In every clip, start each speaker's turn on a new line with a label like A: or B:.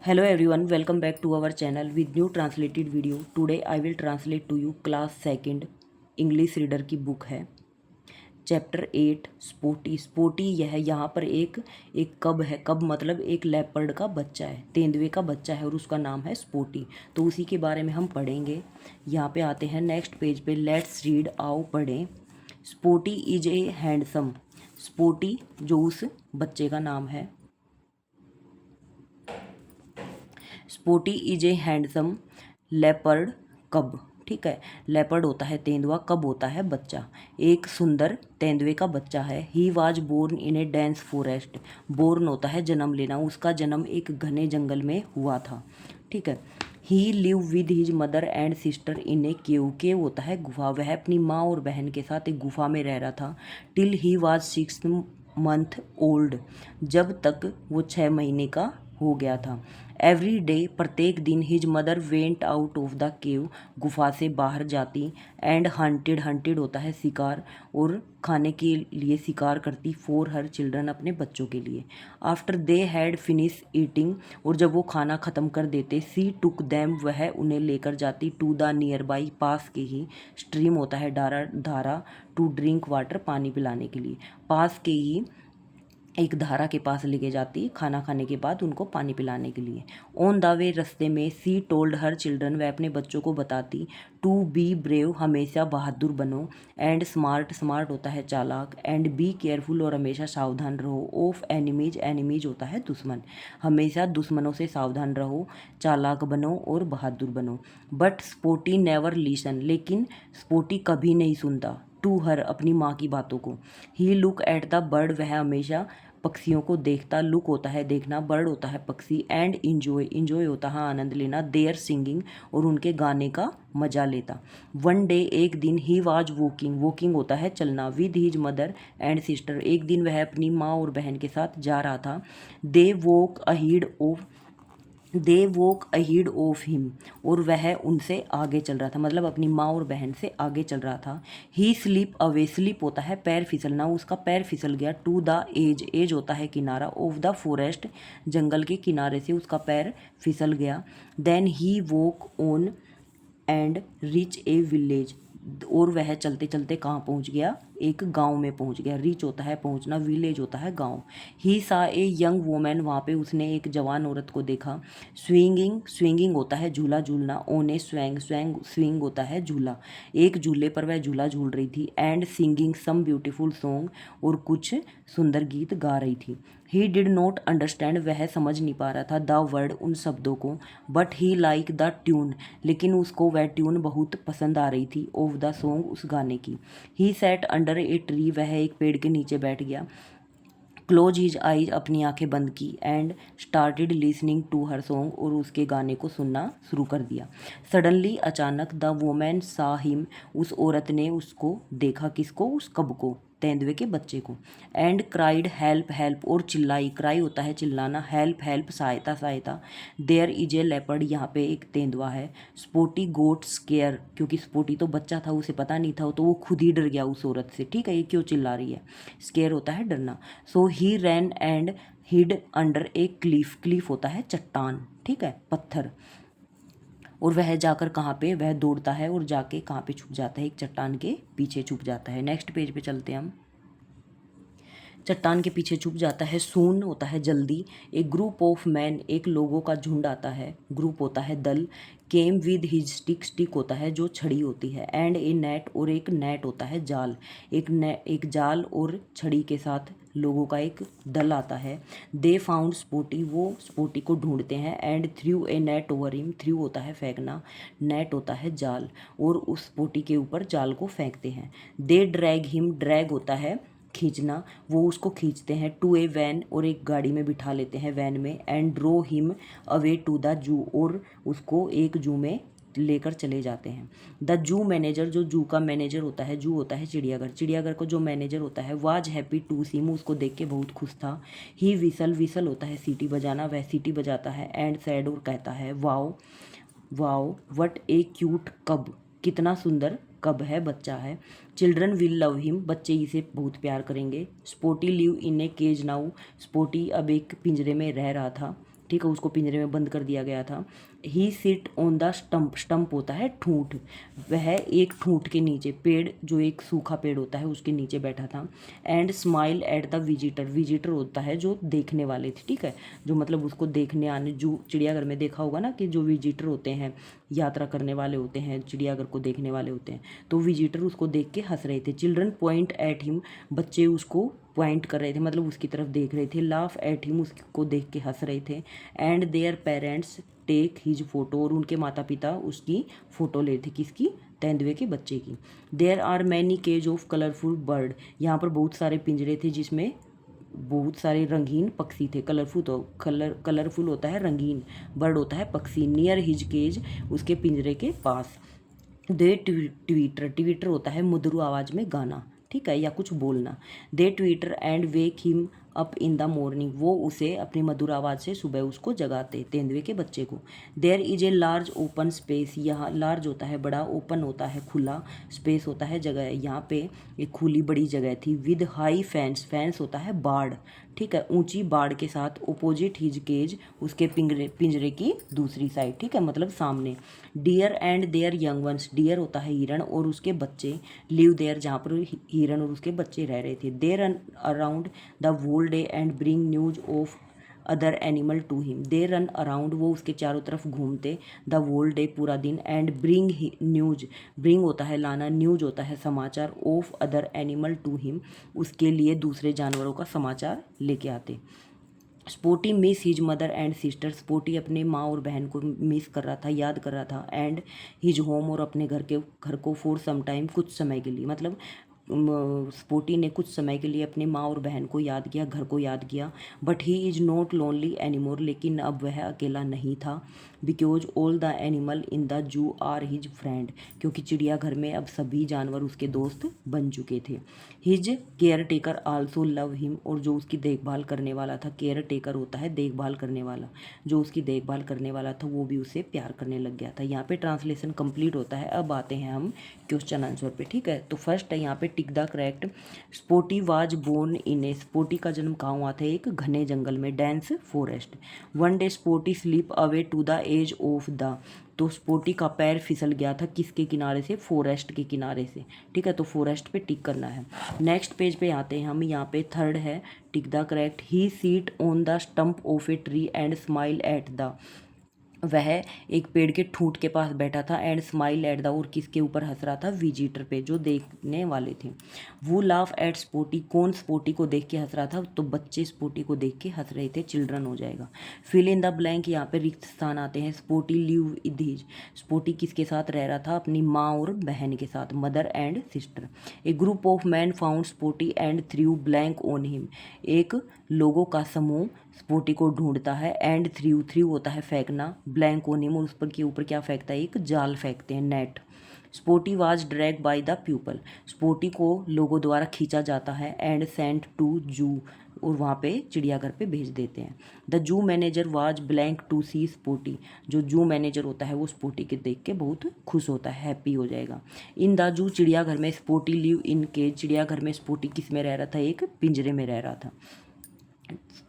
A: Hello everyone, welcome back to our channel with new translated video. Today I will translate to you class second English reader की book है chapter 8 स्पोटी। स्पोटी यह यहाँ पर एक कब है। कब मतलब एक लेपर्ड का बच्चा है, तेंदुए का बच्चा है और उसका नाम है स्पोटी। तो उसी के बारे में हम पढ़ेंगे। यहाँ पे आते हैं नेक्स्ट पेज पे। लेट्स रीड, आओ पढ़ें। स्पोटी इज ए हैंडसम। स्पोटी जो उस बच्चे का नाम है। स्पोटी इज ए हैंडसम लेपर्ड कब। ठीक है, लेपर्ड होता है तेंदुआ, कब होता है बच्चा। एक सुंदर तेंदुए का बच्चा है। He was born in a dense forest. Born होता है जन्म लेना, उसका जन्म एक घने जंगल में हुआ था। ठीक है। He live with his mother and sister in a cave. Cave होता है गुफा। वह अपनी माँ और बहन के साथ एक गुफा में रह रहा था। Till he was 6 month old. जब तक वो 6 महीने का हो गया था। एवरी डे, प्रत्येक दिन, his mother went out of the cave, गुफा से बाहर जाती। एंड हंटेड, हंटेड होता है शिकार, और खाने के लिए शिकार करती। फॉर हर चिल्ड्रन, अपने बच्चों के लिए। After they had finish eating, और जब वो खाना ख़त्म कर देते, सी टुक दैम, वह उन्हें लेकर जाती। टू द नियर बाई, पास के ही। स्ट्रीम होता है धारा। टू ड्रिंक वाटर, पानी पिलाने के लिए। पास के ही एक धारा के पास लेके जाती खाना खाने के बाद उनको पानी पिलाने के लिए। ऑन द वे, रस्ते में, सी टोल्ड हर चिल्ड्रन, वह अपने बच्चों को बताती। टू बी ब्रेव, हमेशा बहादुर बनो। एंड स्मार्ट, स्मार्ट होता है चालाक। एंड बी केयरफुल, और हमेशा सावधान रहो। ऑफ एनिमीज, एनिमीज होता है दुश्मन, हमेशा दुश्मनों से सावधान रहो, चालाक बनो और बहादुर बनो। बट स्पोटी नेवर लिसन, लेकिन स्पोटी कभी नहीं सुनता। टू हर, अपनी माँ की बातों को। ही लुक एट द बर्ड, वह हमेशा पक्षियों को देखता। लुक होता है देखना, बर्ड होता है पक्षी। एंड इंजॉय, इंजॉय होता है आनंद लेना। देयर सिंगिंग, और उनके गाने का मजा लेता। वन डे, एक दिन, ही वाज वॉकिंग, वॉकिंग होता है चलना। With his mother and sister, एक दिन वह अपनी माँ और बहन के साथ जा रहा था। दे वॉक अहीड ऑफ हिम, और वह उनसे आगे चल रहा था, मतलब अपनी माँ और बहन से आगे चल रहा था। ही स्लिप अवे, स्लिप होता है पैर फिसलना, उसका पैर फिसल गया। टू द एज, एज होता है किनारा। ऑफ द फॉरेस्ट, जंगल के किनारे से उसका पैर फिसल गया। Then he walk on and reach a village, और वह चलते चलते कहाँ पहुँच गया, एक गांव में पहुँच गया। रीच होता है पहुँचना, विलेज होता है गांव। ही सा ए यंग वोमैन, वहाँ पे उसने एक जवान औरत को देखा। स्विंगिंग, स्विंगिंग होता है झूला झूलना। ओन ए स्वैंग, स्वैंग स्विंग होता है झूला। एक झूले पर वह झूला झूल रही थी। And singing some beautiful song, और कुछ सुंदर गीत गा रही थी। ही डिड नॉट अंडरस्टैंड, वह समझ नहीं पा रहा था द वर्ड, उन शब्दों को। But he like the tune, लेकिन उसको वह ट्यून बहुत पसंद आ रही थी। ऑफ द सॉन्ग, उस गाने की। He sat under a tree, वह एक पेड़ के नीचे बैठ गया। क्लोज हिज आईज, अपनी आंखें बंद की। And started listening to her song, और उसके गाने को सुनना शुरू कर दिया। सडनली, अचानक, द वोमैन सा हिम, उस औरत ने उसको देखा। किसको, उस कब को, तेंदुए के बच्चे को। एंड क्राइड हेल्प, हेल्प, और चिल्लाई। क्राई होता है चिल्लाना, हेल्प, हेल्प, सहायता, सहायता। देयर इज ए लेपर्ड, यहाँ पे एक तेंदुआ है। स्पोटी गोट स्केयर, क्योंकि स्पोटी तो बच्चा था, उसे पता नहीं था, तो वो खुद ही डर गया उस औरत से। ठीक है, ये क्यों चिल्ला रही है। स्केयर होता है डरना। So he ran and hid under a cliff, cliff होता है चट्टान, ठीक है, पत्थर। और वह जाकर कहाँ पे, वह दौड़ता है और जाके कहाँ पे छुप जाता है, एक चट्टान के पीछे छुप जाता है। नेक्स्ट पेज पे चलते हैं हम। चट्टान के पीछे छुप जाता है। सून होता है जल्दी। एक ग्रुप ऑफ मैन, एक लोगों का झुंड आता है। ग्रुप होता है दल। Came with his stick, stick होता है जो छड़ी होती है। एंड ए नेट, और एक नेट होता है जाल। एक जाल और छड़ी के साथ लोगों का एक दल आता है। दे फाउंड स्पोटी, वो स्पोटी को ढूंढते हैं। And through a net over him, through होता है फेंकना, नेट होता है जाल, और उस स्पोटी के ऊपर जाल को फेंकते हैं। दे ड्रैग हिम, ड्रैग होता है खींचना, वो उसको खींचते हैं। टू ए वैन, और एक गाड़ी में बिठा लेते हैं, वैन में। And drew him away to the zoo, और उसको एक जू में लेकर चले जाते हैं। द जू मैनेजर, जो जू का मैनेजर होता है, जू होता है चिड़ियाघर, चिड़ियाघर को जो मैनेजर होता है, was happy to see him, उसको देख के बहुत खुश था। ही विसल, विसल होता है सीटी बजाना, वह सीटी बजाता है। एंड सैड, और कहता है wow, wow what A cute कब, कितना सुंदर कब है, बच्चा है। चिल्ड्रन विल लव हिम, बच्चे इसे बहुत प्यार करेंगे। Spotty live in a cage now, Spotty अब एक पिंजरे में रह रहा था। ठीक है, उसको पिंजरे में बंद कर दिया गया था। He sit on the stump, stump होता है ठूंठ, वह एक ठूंठ के नीचे, पेड़ जो एक सूखा पेड़ होता है उसके नीचे बैठा था। And smile at the visitor, visitor होता है जो देखने वाले थे, ठीक है, जो मतलब उसको देखने आने, जो चिड़ियाघर में देखा होगा ना कि जो विजिटर होते हैं, यात्रा करने वाले होते हैं, चिड़ियाघर को देखने वाले होते हैं, तो विजिटर उसको देख के हंस रहे थे। चिल्ड्रन पॉइंट एट हिम, बच्चे उसको पॉइंट कर रहे थे, मतलब उसकी तरफ देख रहे थे। लाफ एट हिम, उसको देख के हंस रहे थे। And their parents take his photo, और उनके माता पिता उसकी फ़ोटो ले थे, किसकी, तेंदुए के बच्चे की। There are many cage of colourful bird, यहाँ पर बहुत सारे पिंजरे थे जिसमें बहुत सारे रंगीन पक्षी थे। कलरफुल होता है रंगीन, बर्ड होता है पक्षी। नियर हिज केज, उसके पिंजरे के पास। दे ट्वीटर, ट्वीटर होता है मधुर आवाज़ में गाना, ठीक है, या कुछ बोलना। They twitter and wake him up in the morning, वो उसे अपनी मधुर आवाज़ से सुबह उसको जगाते, तेंदुए के बच्चे को। There is a large open space, यहाँ लार्ज होता है बड़ा, ओपन होता है खुला, स्पेस होता है जगह, यहाँ पे एक खुली बड़ी जगह थी। विद हाई फैंस, फैंस होता है बाड़, ठीक है, ऊंची बाड़ के साथ। ओपोजिट हिज केज, उसके पिंजरे की दूसरी साइड, ठीक है, मतलब सामने। Deer and their young ones, deer होता है हिरण और उसके बच्चे। लिव देयर, जहाँ पर हिरण और उसके बच्चे रह रहे थे। They run around the whole day and bring news of other animal to him. They run around, वो उसके चारों तरफ घूमते, द होल डे पूरा दिन। एंड ब्रिंग न्यूज, ब्रिंग होता है लाना, न्यूज होता है समाचार, of other animal to him, उसके लिए दूसरे जानवरों का समाचार लेके आते। Spotty miss his mother and sister, Spotty अपने माँ और बहन को मिस कर रहा था, याद कर रहा था। एंड हिज होम, और अपने घर को। फॉर सम टाइम, कुछ समय के लिए, मतलब स्पोटी ने कुछ समय के लिए अपने माँ और बहन को याद किया, घर को याद किया। But he is not lonely anymore, लेकिन अब वह अकेला नहीं था। Because all the animal in the zoo are his friend, क्योंकि चिड़ियाघर में अब सभी जानवर उसके दोस्त बन चुके थे। His care taker also love him, और जो उसकी देखभाल करने वाला था, केयर टेकर होता है देखभाल करने वाला, जो उसकी देखभाल करने वाला था वो भी उसे प्यार करने लग गया था। यहाँ पे ट्रांसलेशन कंप्लीट होता है। अब आते हैं हम क्वेश्चन आंसर पे, ठीक है। तो फर्स्ट है यहाँ पे tick the correct. Spotty was born in a, Spotty का जन्म कहाँ हुआ था, एक घने जंगल में, dense forest. One day Spotty slip away to the edge of the, तो स्पोटी का पैर फिसल गया था किसके किनारे से, फॉरेस्ट के किनारे से, ठीक है, तो फॉरेस्ट पे टिक करना है। नेक्स्ट पेज पे आते हैं हम, यहाँ पे थर्ड है टिक the correct. He seat on the stump of a tree and smile at the, वह एक पेड़ के ठूंठ के पास बैठा था। एंड स्माइल एट द, और किसके ऊपर हंस रहा था, विजिटर पे, जो देखने वाले थे। वो लाफ एट स्पोटी, कौन स्पोटी को देख के हंस रहा था, तो बच्चे स्पोटी को देख के हंस रहे थे, चिल्ड्रन हो जाएगा। फिल इन द ब्लैंक, यहाँ पे रिक्त स्थान आते हैं। स्पोटी लिव विद हिज, स्पोटी किसके साथ रह रहा था, अपनी माँ और बहन के साथ, mother and sister. A group of man found Spotty and threw blank on him, एक लोगों का समूह स्पोटी को ढूंढता है। एंड थ्रू होता है फेंकना, ब्लैंक ऑन हिम, और उस पर के ऊपर क्या फेंकता है, एक जाल फेंकते हैं, net. Spotty was drag by the people, Spotty को लोगों द्वारा खींचा जाता है। एंड सेंट टू जू, और वहाँ पे चिड़ियाघर पे भेज देते हैं। The zoo manager was blank to see Spotty, जो जू मैनेजर होता है वो स्पोटी के देख के बहुत खुश होता है, हैप्पी हो जाएगा। इन द जू, चिड़ियाघर में, स्पोटी लिव इन केज, चिड़ियाघर में स्पोटी किस में रह रहा था, एक पिंजरे में रह रहा था।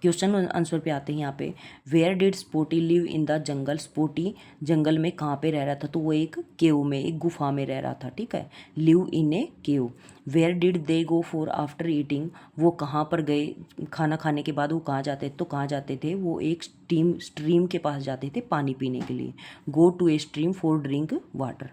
A: क्वेश्चन आंसर पे आते हैं यहाँ पे। Where did Spotty live in the jungle, Spotty जंगल में कहाँ पे रह रहा था, तो वो एक केव में, एक गुफा में रह रहा था, ठीक है, live in a cave. Where did they go for after eating, वो कहाँ पर गए, खाना खाने के बाद वो कहाँ जाते, तो कहाँ जाते थे, वो एक स्ट्रीम के पास जाते थे पानी पीने के लिए। Go to a stream for drink water.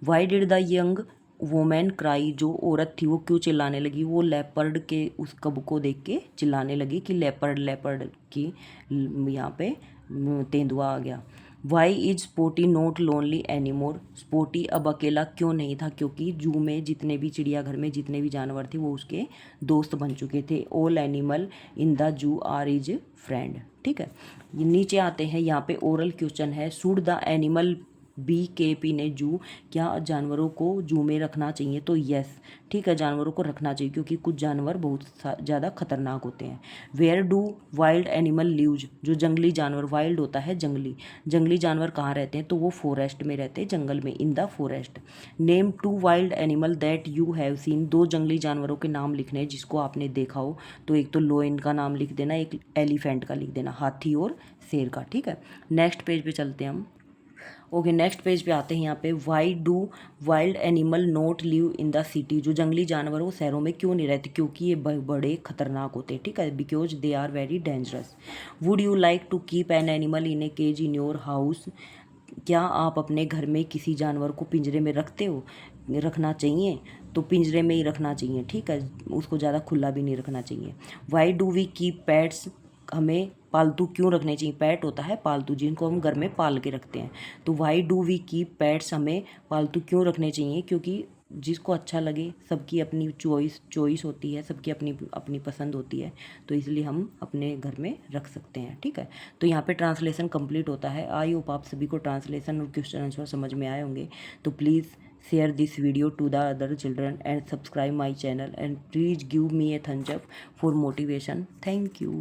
A: Why did the young women cry, जो औरत थी वो क्यों चिल्लाने लगी, वो लेपर्ड के उस कब को देख के चिल्लाने लगी कि लेपर्ड, लेपर्ड की, यहाँ पे तेंदुआ आ गया। Why is Spotty not lonely anymore, Spotty अब अकेला क्यों नहीं था, क्योंकि जू में जितने भी, चिड़ियाघर में जितने भी जानवर थे वो उसके दोस्त बन चुके थे। All animal in the zoo are his friend, ठीक है। नीचे आते हैं, यहाँ पे ओरल क्वेश्चन है। शुड द एनिमल BKP ने जू, क्या जानवरों को जू में रखना चाहिए? तो यस, ठीक है, जानवरों को रखना चाहिए क्योंकि कुछ जानवर बहुत ज़्यादा खतरनाक होते हैं। Where do wild animal lives, जो जंगली जानवर, वाइल्ड होता है जंगली, जंगली जानवर कहाँ रहते हैं? तो वो फॉरेस्ट में रहते हैं, जंगल में, in the forest. Name 2 wild animal that you have seen, 2 जंगली जानवरों के नाम लिखने हैं जिसको आपने देखा हो। तो एक तो लोयन का नाम लिख देना, एक एलिफेंट का लिख देना, हाथी और शेर का, ठीक है। नेक्स्ट पेज पे चलते हैं हम। ओके, नेक्स्ट पेज पे आते हैं। यहाँ पे why do wild animal not live in the city, जो जंगली जानवर वो शहरों में क्यों नहीं रहते? क्योंकि ये बड़े खतरनाक होते हैं, ठीक है, because they are very dangerous. Would you like to keep an animal in a cage in your house, क्या आप अपने घर में किसी जानवर को पिंजरे में रखते हो? रखना चाहिए, तो पिंजरे में ही रखना चाहिए, ठीक है, उसको ज़्यादा खुला भी नहीं रखना चाहिए। Why do we keep pets, हमें पालतू क्यों रखने चाहिए? पेट होता है पालतू, जिनको हम घर में पाल के रखते हैं। तो why do we keep pets, हमें पालतू क्यों रखने चाहिए? क्योंकि जिसको अच्छा लगे, सबकी अपनी चॉइस होती है, सबकी अपनी अपनी पसंद होती है, तो इसलिए हम अपने घर में रख सकते हैं, ठीक है। तो यहाँ पे ट्रांसलेशन कंप्लीट होता है। आई होप आप सभी को ट्रांसलेशन और क्वेश्चन आंसर समझ में आए होंगे। तो please share this video to the other children and subscribe my channel and please give me a thumbs up for motivation. Thank you.